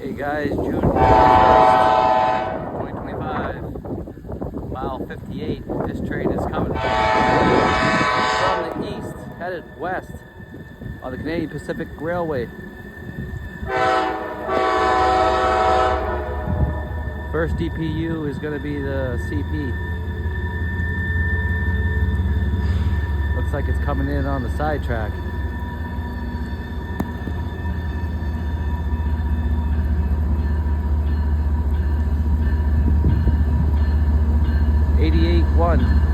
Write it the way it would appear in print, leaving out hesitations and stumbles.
Hey guys, June 1st, 2025, mile 58. This train is coming from the east, headed west on the Canadian Pacific Railway. First DPU is going to be the CP. Looks like it's coming in on the side track. '88-1.